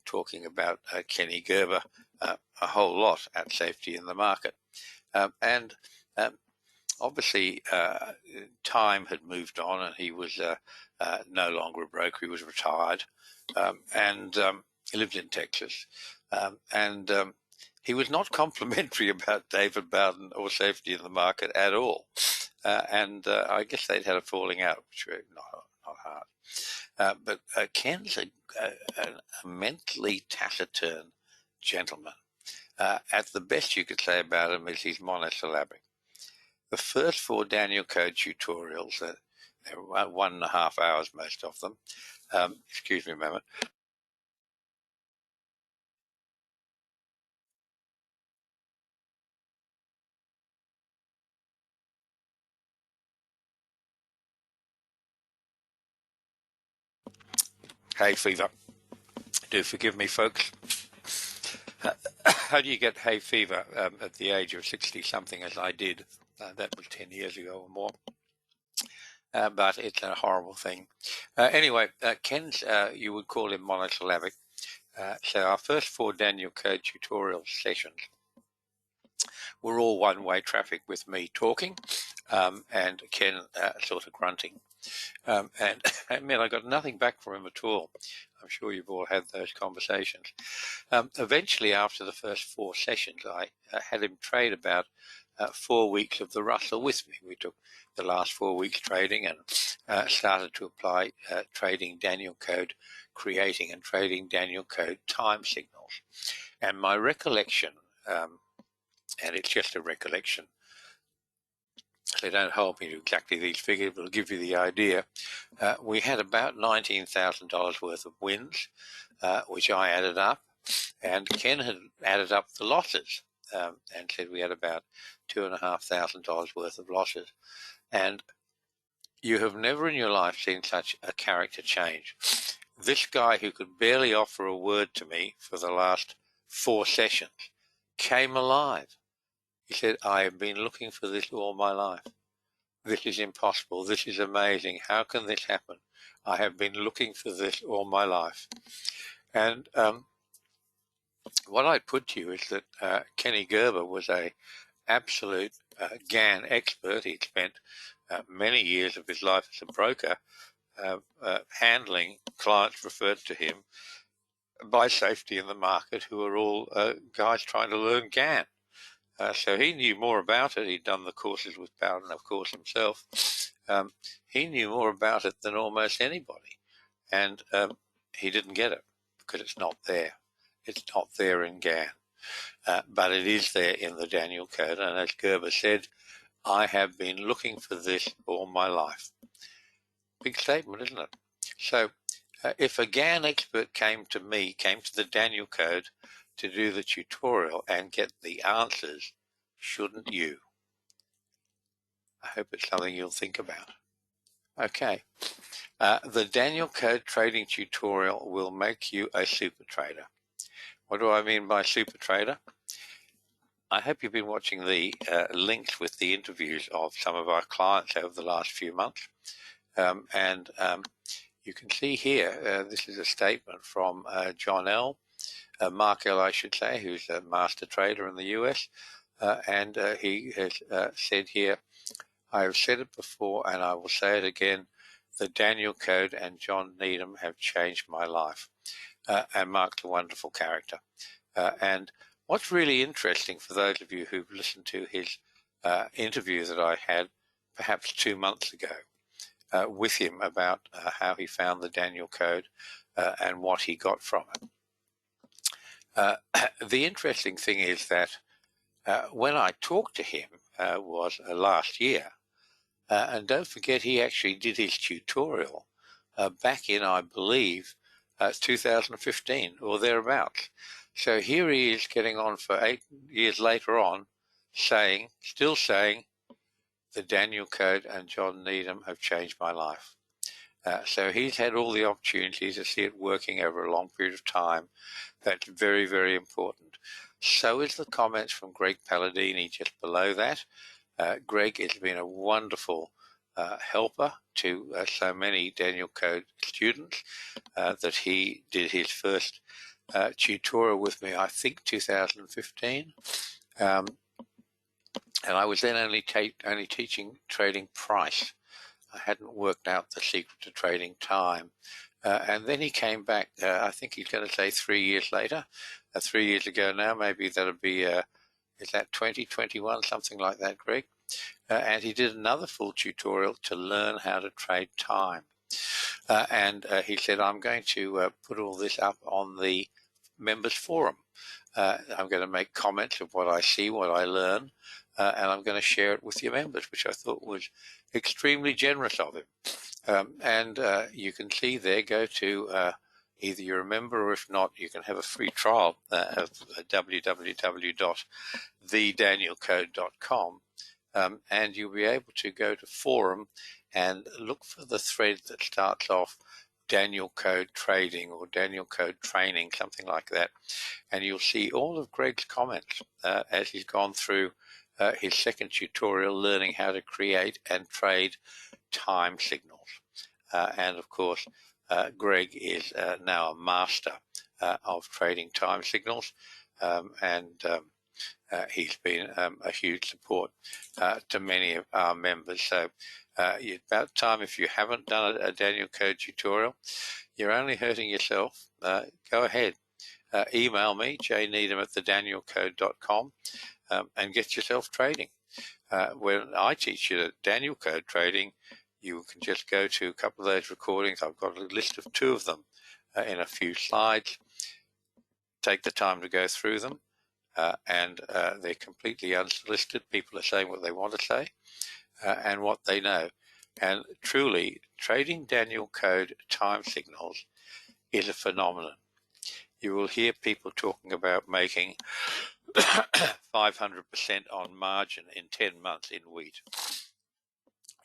talking about Kenny Gerber a whole lot at Safety in the Market. And obviously, time had moved on and he was no longer a broker. He was retired. And he lived in Texas. And he was not complimentary about David Bowden or Safety in the Market at all. And I guess they'd had a falling out, which was not hard. But Ken's a mentally taciturn gentleman. At the best you could say about him is he's monosyllabic. The first 4 Danielcode tutorials, they were 1.5 hours, most of them. Excuse me a moment. Hay fever. Do forgive me, folks. How do you get hay fever at the age of 60-something, as I did? That was 10 years ago or more. But it's a horrible thing. Anyway, Ken's, you would call him monosyllabic. So our first 4 Danielcode tutorial sessions were all one-way traffic with me talking and Ken sort of grunting. And I mean, I got nothing back from him at all. I'm sure you've all had those conversations. Eventually, after the first 4 sessions, I had him trade about 4 weeks of the Russell with me. We took the last 4 weeks trading and started to apply trading Danielcode, creating and trading Danielcode time signals. And my recollection, and it's just a recollection, so don't hold me to exactly these figures, but it'll give you the idea. We had about $19,000 worth of wins, which I added up, and Ken had added up the losses and said we had about $2,500 worth of losses. And you have never in your life seen such a character change. this guy who could barely offer a word to me for the last 4 sessions came alive. He said, I have been looking for this all my life. This is impossible. This is amazing. How can this happen? I have been looking for this all my life. And what I'd put to you is that Kenny Gerber was a absolute Gann expert. He spent many years of his life as a broker handling clients referred to him by safety in the market who are all guys trying to learn Gann. So he knew more about it. He'd done the courses with Bowden, of course, himself. He knew more about it than almost anybody. And he didn't get it because it's not there. It's not there in Gann. But it is there in the Danielcode. And as Gerber said, I have been looking for this all my life. Big statement, isn't it? So if a Gann expert came to the Danielcode to do the tutorial and get the answers, shouldn't you? I hope it's something you'll think about. Okay. The Danielcode trading tutorial will make you a super trader. What do I mean by super trader? I hope you've been watching the links with the interviews of some of our clients over the last few months. You can see here, this is a statement from John L., Mark L., I should say, who's a master trader in the US. He has said here, I have said it before and I will say it again, the Danielcode and John Needham have changed my life. And Mark's a wonderful character. And what's really interesting for those of you who've listened to his interview that I had perhaps 2 months ago with him about how he found the Danielcode and what he got from it. The interesting thing is that when I talked to him was last year, and don't forget he actually did his tutorial back in, I believe, 2015 or thereabouts. So here he is getting on for 8 years later on, still saying, the Danielcode and John Needham have changed my life. So he's had all the opportunities to see it working over a long period of time. That's very, very important. So is the comments from Greg Palladini just below that. Greg has been a wonderful helper to so many Danielcode students that he did his first tutorial with me, I think 2015. And I was then only teaching trading price. I hadn't worked out the secret to trading time. And then he came back, I think he's going to say 3 years later, 3 years ago now, maybe that'll be, is that 2021, something like that, Greg? And he did another full tutorial to learn how to trade time. He said, I'm going to put all this up on the members forum. I'm going to make comments of what I see, what I learn, and I'm going to share it with your members, which I thought was extremely generous of him. You can see there, go to either you're a member, or if not, you can have a free trial of www.thedanielcode.com, and you'll be able to go to forum and look for the thread that starts off Danielcode trading or Danielcode training, something like that. And you'll see all of Greg's comments as he's gone through his second tutorial, learning how to create and trade time signals. And of course, Greg is now a master of trading time signals, he's been a huge support to many of our members. So it's about time, if you haven't done a Danielcode tutorial, you're only hurting yourself. Go ahead. Email me, jneedham@thedanielcode.com, and get yourself trading. When I teach you Danielcode trading, you can just go to a couple of those recordings. I've got a list of 2 of them in a few slides. Take the time to go through them, and they're completely unsolicited. People are saying what they want to say and what they know. And truly, trading Danielcode time signals is a phenomenon. You will hear people talking about making 500% on margin in 10 months in wheat.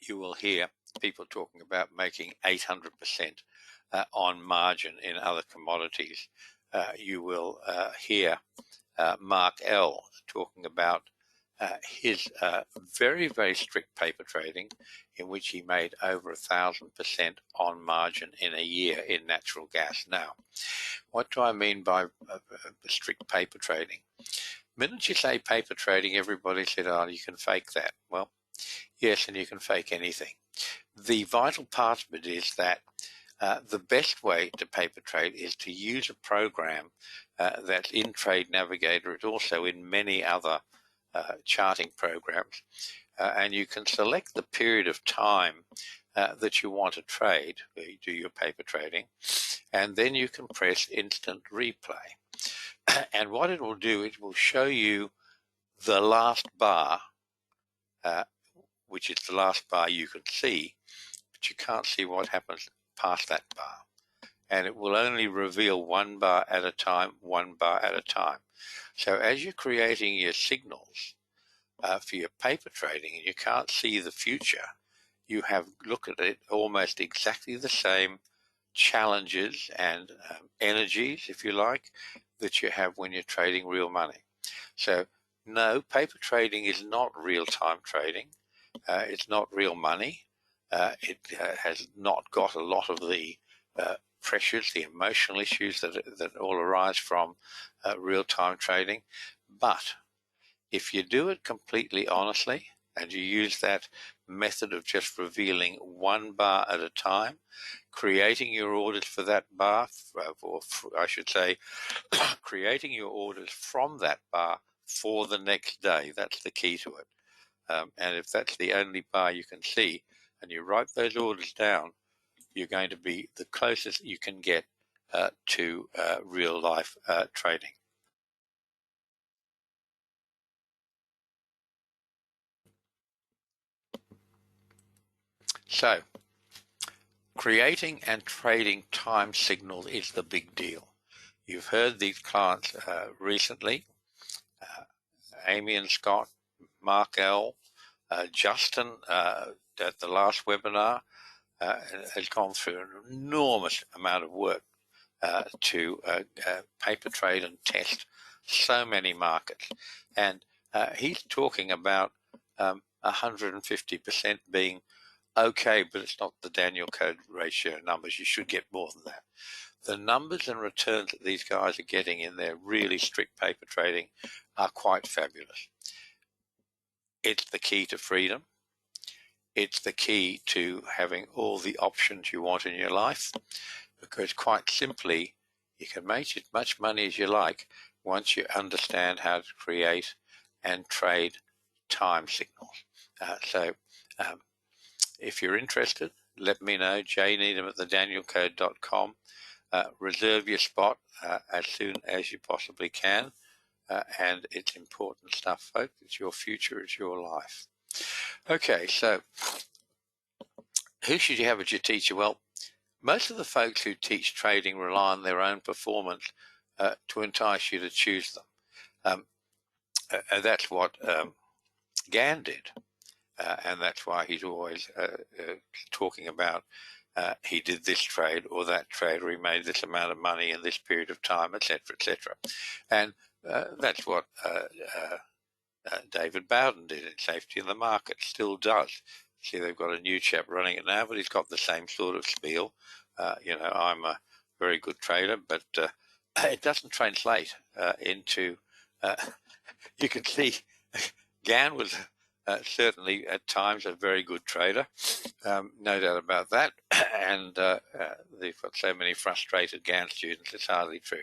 You will hear people talking about making 800% on margin in other commodities. You will hear Mark L. talking about his very, very strict paper trading, in which he made over 1,000% on margin in a year in natural gas. Now, what do I mean by strict paper trading? The minute you say paper trading, everybody said, oh, you can fake that. Well, yes, and you can fake anything. The vital part of it is that the best way to paper trade is to use a program that's in Trade Navigator. It's also in many other charting programs, and you can select the period of time that you want to trade, where you do your paper trading, and then you can press instant replay. And what it will do, it will show you the last bar, which is the last bar you can see, but you can't see what happens past that bar. And it will only reveal one bar at a time, one bar at a time. So as you're creating your signals for your paper trading and you can't see the future, you have, look at it, almost exactly the same challenges and energies, if you like, that you have when you're trading real money. So no, paper trading is not real-time trading. It's not real money. It has not got a lot of the pressures, the emotional issues that all arise from real-time trading. But if you do it completely honestly and you use that method of just revealing one bar at a time, creating your orders for that bar, or I should say, creating your orders from that bar for the next day, that's the key to it. And if that's the only bar you can see, and you write those orders down, you're going to be the closest you can get to real life trading. So, creating and trading time signals is the big deal. You've heard these clients recently, Amy and Scott, Mark L., Justin at the last webinar has gone through an enormous amount of work to paper trade and test so many markets. And he's talking about 150% being okay, but it's not the Danielcode ratio numbers. You should get more than that. The numbers and returns that these guys are getting in their really strict paper trading are quite fabulous. It's the key to freedom. It's the key to having all the options you want in your life, because quite simply, you can make as much money as you like once you understand how to create and trade time signals. So if you're interested, let me know, jneedham@thedanielcode.com. Reserve your spot as soon as you possibly can. And it's important stuff, folks. It's your future, it's your life. Okay, so who should you have as your teacher? Well, most of the folks who teach trading rely on their own performance to entice you to choose them. That's what Gann did. And that's why he's always talking about he did this trade or that trade, or he made this amount of money in this period of time, etc., etc. And that's what David Bowden did in Safety in the Market, still does. See, they've got a new chap running it now, but he's got the same sort of spiel. I'm a very good trader, but it doesn't translate into, you can see Gann was certainly at times a very good trader, no doubt about that. And they've got so many frustrated Gann students, it's hardly true.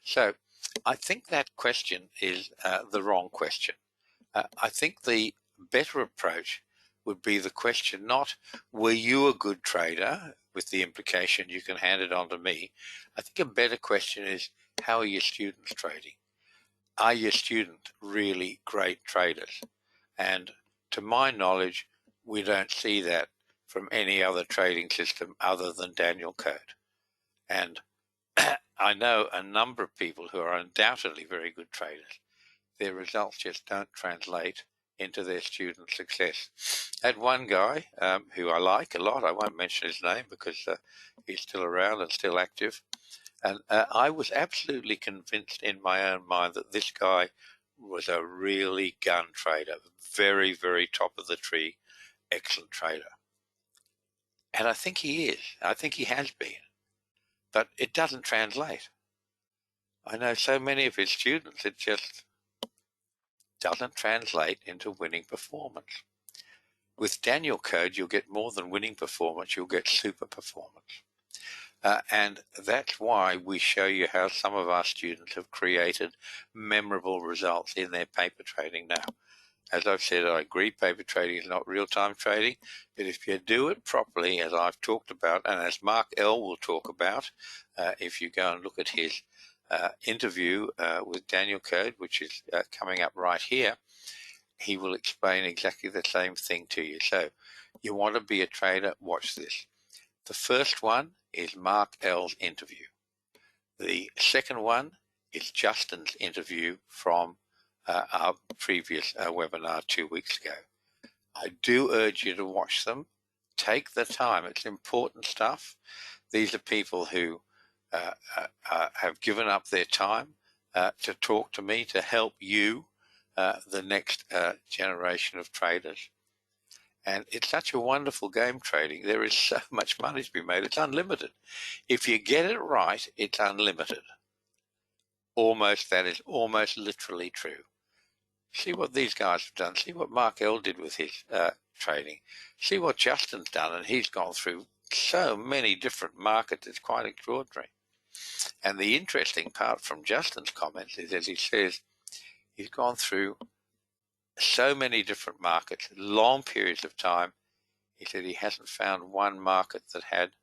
So I think that question is the wrong question. I think the better approach would be the question not, were you a good trader, with the implication you can hand it on to me. I think a better question is, how are your students trading? Are your students really great traders? And to my knowledge, we don't see that from any other trading system other than Danielcode. And I know a number of people who are undoubtedly very good traders. Their results just don't translate into their student success. I had one guy who I like a lot. I won't mention his name because he's still around and still active. And I was absolutely convinced in my own mind that this guy was a really gun trader, very, very top of the tree, excellent trader. And I think he is. I think he has been. But it doesn't translate. I know so many of his students, it just doesn't translate into winning performance. With Danielcode, you'll get more than winning performance, you'll get super performance. And that's why we show you how some of our students have created memorable results in their paper trading now. As I've said, I agree paper trading is not real-time trading, but if you do it properly, as I've talked about, and as Mark L. will talk about, if you go and look at his interview with Danielcode, which is coming up right here, he will explain exactly the same thing to you. So you want to be a trader, watch this. The first one is Mark L's interview. The second one is Justin's interview from our previous webinar 2 weeks ago. I do urge you to watch them. Take the time. It's important stuff. These are people who have given up their time to talk to me to help you, the next generation of traders. And it's such a wonderful game, trading. There is so much money to be made. It's unlimited. If you get it right, it's unlimited. That is almost literally true. See what these guys have done. See what Mark L. did with his trading. See what Justin's done, and he's gone through so many different markets. It's quite extraordinary. And the interesting part from Justin's comments is, as he says, he's gone through so many different markets, long periods of time. He said he hasn't found one market that had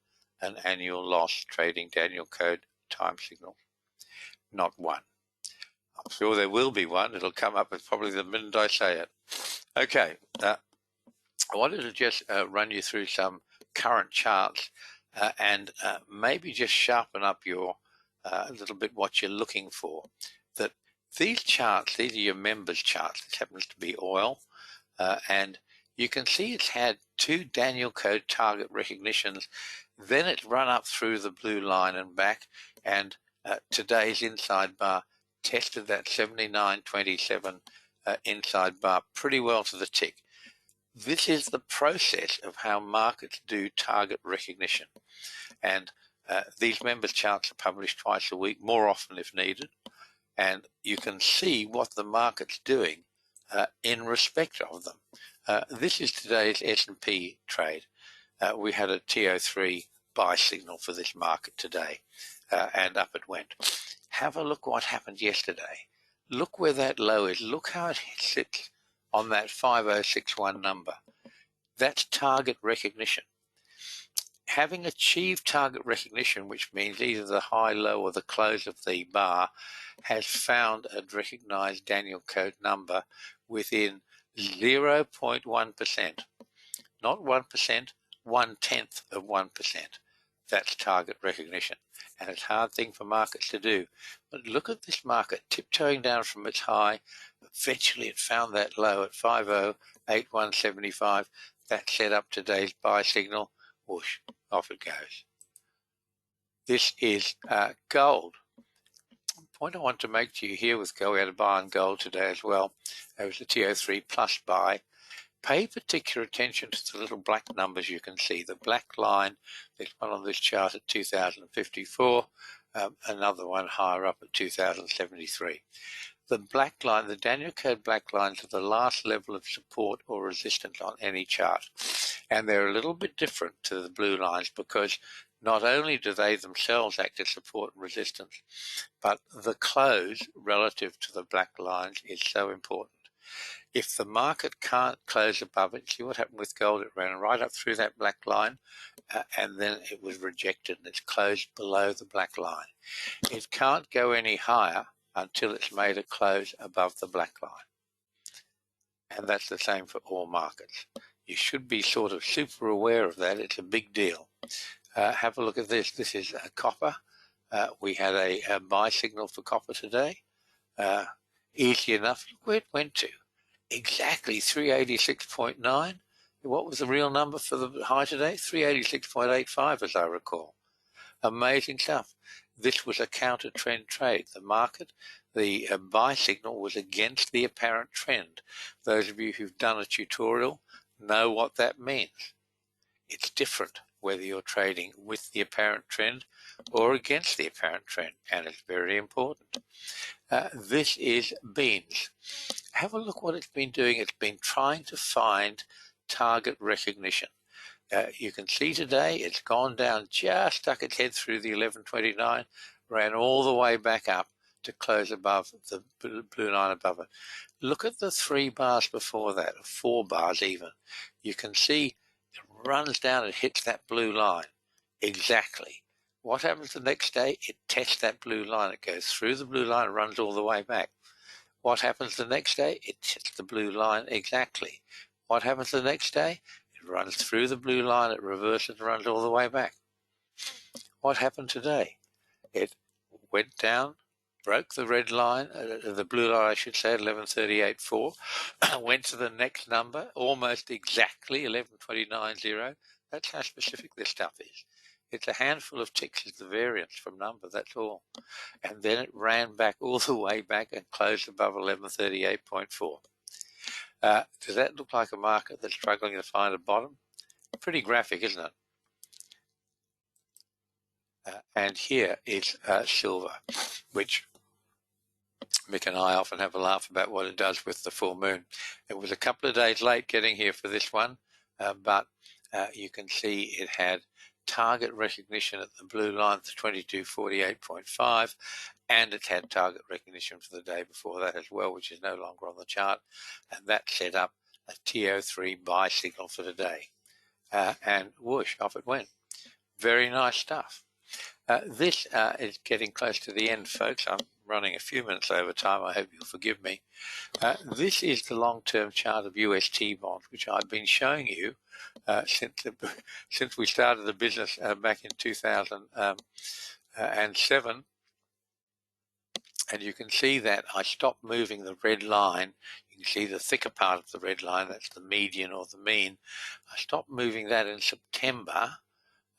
an annual loss trading Danielcode time signal. Not one. I'm sure there will be one. It'll come up with probably the minute I say it. Okay, I wanted to just run you through some current charts and maybe just sharpen up your a little bit what you're looking for. That these charts, these are your members' charts. This happens to be oil, and you can see it's had 2 Danielcode target recognitions. Then it's run up through the blue line and back, and today's inside bar tested that 79.27 inside bar pretty well to the tick. This is the process of how markets do target recognition. And these members charts are published twice a week, more often if needed. And you can see what the market's doing in respect of them. This is today's S&P trade. We had a TO3 buy signal for this market today, and up it went. Have a look what happened yesterday. Look where that low is. Look how it sits on that 5061 number. That's target recognition. Having achieved target recognition, which means either the high, low, or the close of the bar, has found a recognized Danielcode number within 0.1%. Not 1%, 1/10 of 1%. That's target recognition. And it's a hard thing for markets to do. But look at this market tiptoeing down from its high. Eventually it found that low at 508175. That set up today's buy signal. Whoosh, off it goes. This is gold. The point I want to make to you here with gold, we had a buy on gold today as well. There was a TO3 plus buy. Pay particular attention to the little black numbers you can see. The black line, there's one on this chart at 2054, another one higher up at 2073. The black line, the Danielcode black lines are the last level of support or resistance on any chart. And they're a little bit different to the blue lines because not only do they themselves act as support and resistance, but the close relative to the black lines is so important. If the market can't close above it, see what happened with gold, it ran right up through that black line and then it was rejected and it's closed below the black line. It can't go any higher until it's made a close above the black line. And that's the same for all markets. You should be sort of super aware of that. It's a big deal. Have a look at this. This is copper. We had a buy signal for copper today. Easy enough. Look where it went to. exactly 386.9. What was the real number for the high today? 386.85, as I recall. Amazing stuff. This was a counter trend trade. The market, the buy signal was against the apparent trend. Those of you who've done a tutorial know what that means. It's different whether you're trading with the apparent trend or against the apparent trend, and it's very important. This is beans. Have a look what it's been doing. It's been trying to find target recognition. You can see today it's gone down, just stuck its head through the 1129, ran all the way back up to close above the blue line above it. Look at the 3 bars before that, 4 bars even. You can see it runs down and hits that blue line. Exactly. What happens the next day? It tests that blue line. It goes through the blue line and runs all the way back. What happens the next day? It hits the blue line exactly. What happens the next day? It runs through the blue line, it reverses and runs all the way back. What happened today? It went down, broke the red line, the blue line I should say, 1138.4, went to the next number, almost exactly 1129.0. That's how specific this stuff is. It's a handful of ticks is the variance from number, that's all. And then it ran back all the way back and closed above 1138.4. Does that look like a market that's struggling to find a bottom? Pretty graphic, isn't it? And here is silver, which Mick and I often have a laugh about what it does with the full moon. It was a couple of days late getting here for this one, but you can see it had target recognition at the blue line for 2248.5, and it had target recognition for the day before that as well, which is no longer on the chart, and that set up a TO3 buy signal for today. And whoosh, off it went. Very nice stuff. This is getting close to the end, folks. I'm running a few minutes over time. I hope you'll forgive me. This is the long-term chart of UST bonds, which I've been showing you since we started the business back in 2007. And you can see that I stopped moving the red line. You can see the thicker part of the red line, that's the median or the mean. I stopped moving that in September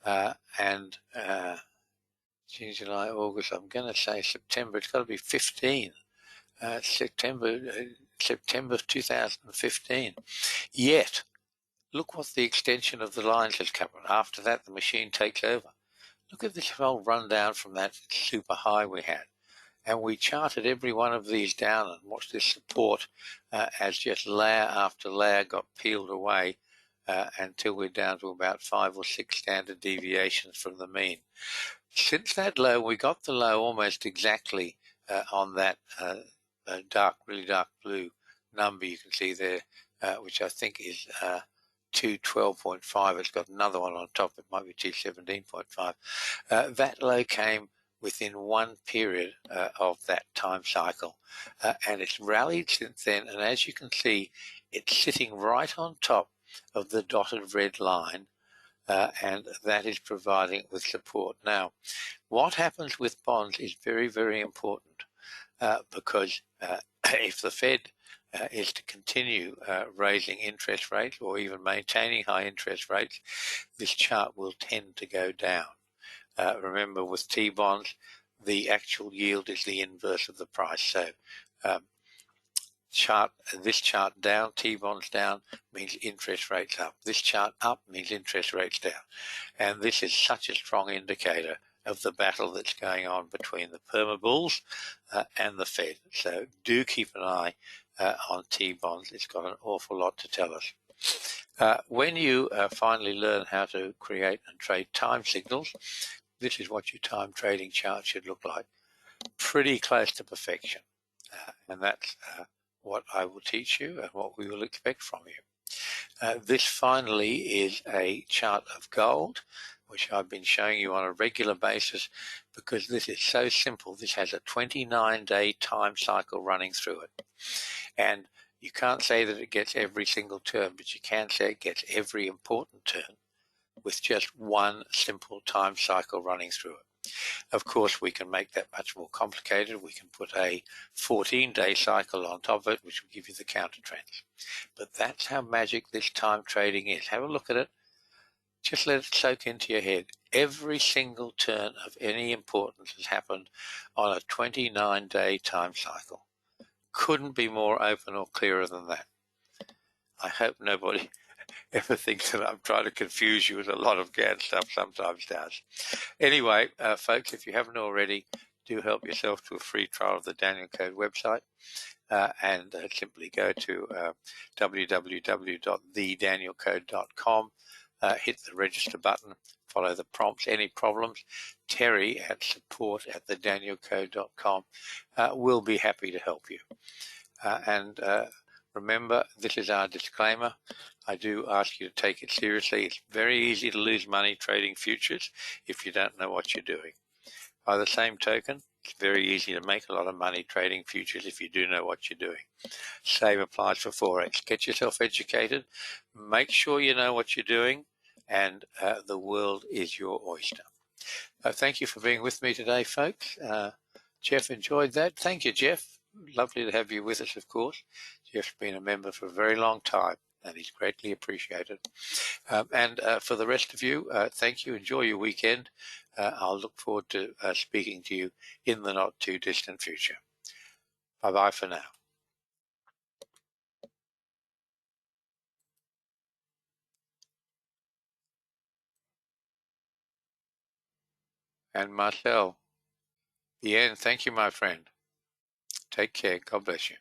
and June, July, August, I'm going to say September. It's got to be 15. September of 2015. Yet, look what the extension of the lines has covered. After that, the machine takes over. Look at this whole rundown from that super high we had. And we charted every one of these down and watched this support as just layer after layer got peeled away until we're down to about 5 or 6 standard deviations from the mean. Since that low, we got the low almost exactly on that really dark blue number you can see there, which I think is 212.5. It's got another one on top. It might be 217.5. That low came within one period of that time cycle, and it's rallied since then. And as you can see, it's sitting right on top of the dotted red line. And that is providing it with support. Now, what happens with bonds is very, very important because if the Fed is to continue raising interest rates or even maintaining high interest rates, this chart will tend to go down. Remember, with T-bonds, the actual yield is the inverse of the price. So this chart down, T-bonds down, means interest rates up. This chart up means interest rates down. And this is such a strong indicator of the battle that's going on between the perma-bulls and the Fed. So do keep an eye on T-bonds. It's got an awful lot to tell us. When you finally learn how to create and trade time signals, this is what your time trading chart should look like. Pretty close to perfection. And that's what I will teach you and what we will expect from you. This finally is a chart of gold, which I've been showing you on a regular basis because this is so simple. This has a 29-day time cycle running through it. And you can't say that it gets every single turn, but you can say it gets every important turn with just one simple time cycle running through it. Of course, we can make that much more complicated. We can put a 14-day cycle on top of it, which will give you the counter trends. But that's how magic this time trading is. Have a look at it. Just let it soak into your head. Every single turn of any importance has happened on a 29-day time cycle. Couldn't be more open or clearer than that. I hope nobody ever thinks that I'm trying to confuse you with a lot of Gann stuff. Sometimes does. Anyway, folks, if you haven't already, do help yourself to a free trial of the Danielcode website, and simply go to www.thedanielcode.com, hit the register button, follow the prompts. Any problems, Terry at support@thedanielcode.com will be happy to help you. And remember, this is our disclaimer. I do ask you to take it seriously. It's very easy to lose money trading futures if you don't know what you're doing. By the same token, it's very easy to make a lot of money trading futures if you do know what you're doing. Same applies for Forex. Get yourself educated. Make sure you know what you're doing, and the world is your oyster. Thank you for being with me today, folks. Jeff enjoyed that. Thank you, Jeff. Lovely to have you with us, of course. Jeff's been a member for a very long time, and he's greatly appreciated. And for the rest of you, thank you. Enjoy your weekend. I'll look forward to speaking to you in the not too distant future. Bye-bye for now. And Marcel, the end. Thank you, my friend. Take care. God bless you.